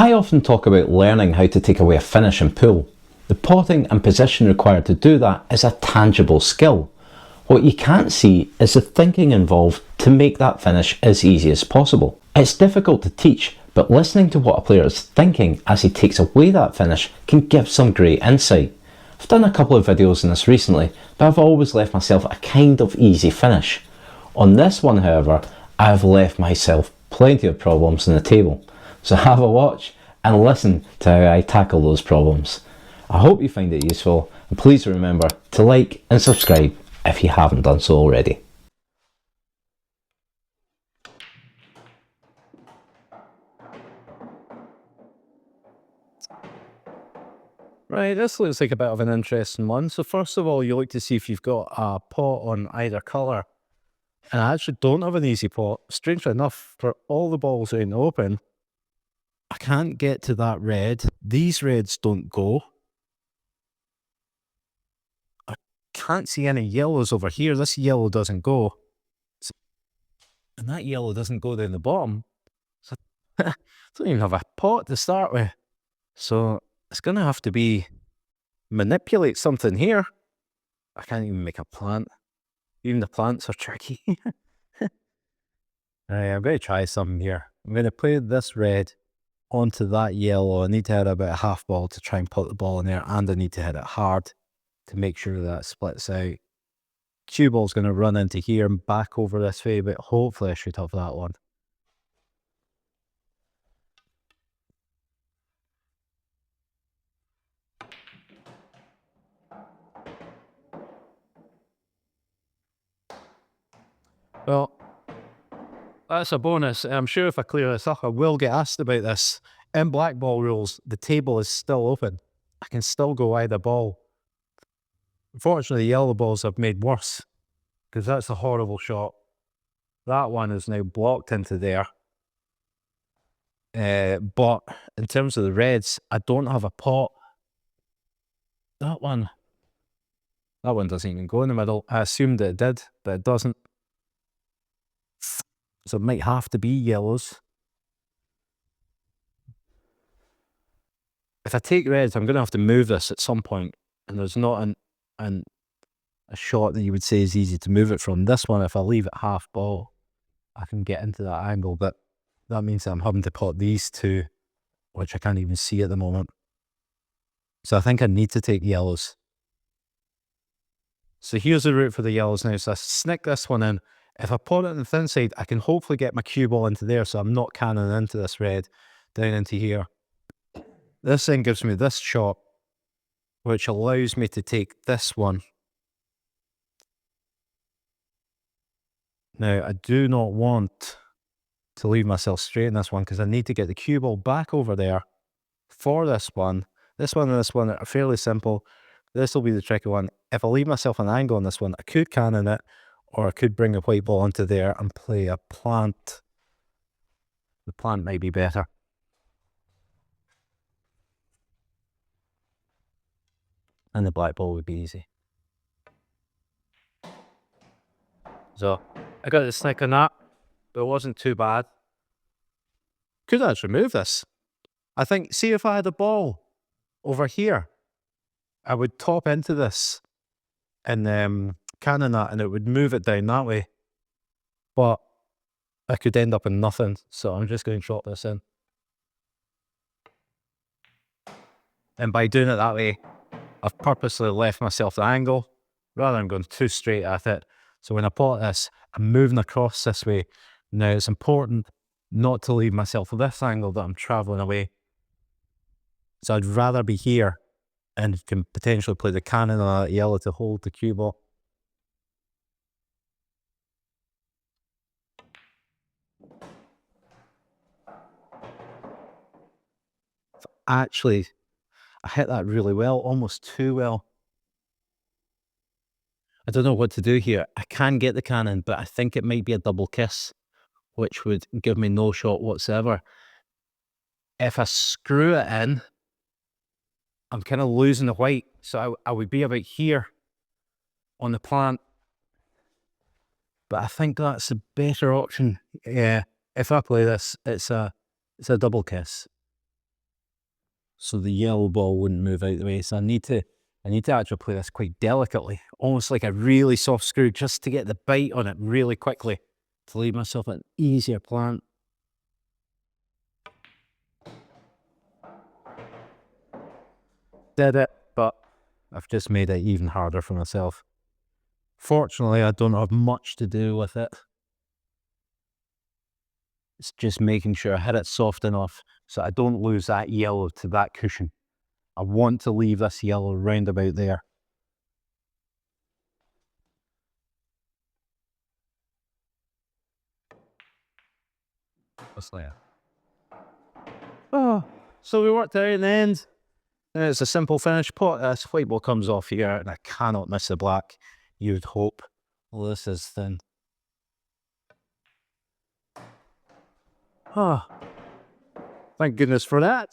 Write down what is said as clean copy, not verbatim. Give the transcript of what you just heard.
I often talk about learning how to take away a finish in pool. The potting and position required to do that is a tangible skill. What you can't see is the thinking involved to make that finish as easy as possible. It's difficult to teach, but listening to what a player is thinking as he takes away that finish can give some great insight. I've done a couple of videos on this recently, but I've always left myself a kind of easy finish. On this one, however, I've left myself plenty of problems on the table. So have a watch and listen to how I tackle those problems. I hope you find it useful, and please remember to like and subscribe if you haven't done so already. Right, this looks like a bit of an interesting one. So first of all, you look to see if you've got a pot on either colour. And I actually don't have an easy pot. Strangely enough, for all the balls out in the open, I can't get to that red. These reds don't go. I can't see any yellows over here. This yellow doesn't go. And that yellow doesn't go down the bottom. So I don't even have a pot to start with. So it's going to have to be manipulate something here. I can't even make a plant. Even the plants are tricky. I'm going to try something here. I'm going to play this red onto that yellow. I need to hit about a half ball to try and put the ball in there, and I need to hit it hard to make sure that it splits out. Cue ball's going to run into here and back over this way, but hopefully I should have that one. Well, that's a bonus. I'm sure if I clear this up, I will get asked about this. In blackball rules, the table is still open. I can still go either ball. Unfortunately, the yellow balls have made worse, because that's a horrible shot. That one is now blocked into there. But in terms of the reds, I don't have a pot. That one doesn't even go in the middle. I assumed that it did, but it doesn't. So it might have to be yellows. If I take reds, I'm going to have to move this at some point, and there's not a shot that you would say is easy to move it from. This one, if I leave it half ball, I can get into that angle, but that means that I'm having to pot these two, which I can't even see at the moment. So I think I need to take yellows. So here's the route for the yellows now. So I snick this one in. If I pot it on the thin side, I can hopefully get my cue ball into there, so I'm not cannoning into this red, down into here. This then gives me this shot, which allows me to take this one. Now, I do not want to leave myself straight in this one, because I need to get the cue ball back over there for this one. This one and this one are fairly simple. This will be the tricky one. If I leave myself an angle on this one, I could cannon it, or I could bring a white ball into there and play a plant. The plant might be better. And the black ball would be easy. So I got the snick on that, but it wasn't too bad. Could actually move this. I think, see if I had a ball over here, I would top into this and cannon that, and it would move it down that way. But I could end up in nothing, so I'm just going to drop this in. And by doing it that way, I've purposely left myself the angle rather than going too straight at it. So when I pot this, I'm moving across this way. Now it's important not to leave myself this angle that I'm travelling away. So I'd rather be here and can potentially play the cannon on that yellow to hold the cue ball. Actually, I hit that really well, almost too well. I don't know what to do here. I can get the cannon, but I think it might be a double kiss, which would give me no shot whatsoever. If I screw it in, I'm kind of losing the white, so I would be about here on the plant. But I think that's a better option. Yeah, if I play this, it's a double kiss. so the yellow ball wouldn't move out the way. So I need to actually play this quite delicately, almost like a really soft screw, just to get the bite on it really quickly, to leave myself an easier plant. Did it, but I've just made it even harder for myself. Fortunately, I don't have much to do with it. It's just making sure I hit it soft enough so I don't lose that yellow to that cushion. I want to leave this yellow round about there. What's that? Oh, so we worked out in the end. And it's a simple finish pot. This white ball comes off here, and I cannot miss the black. You'd hope. Well, this is thin. Oh, thank goodness for that.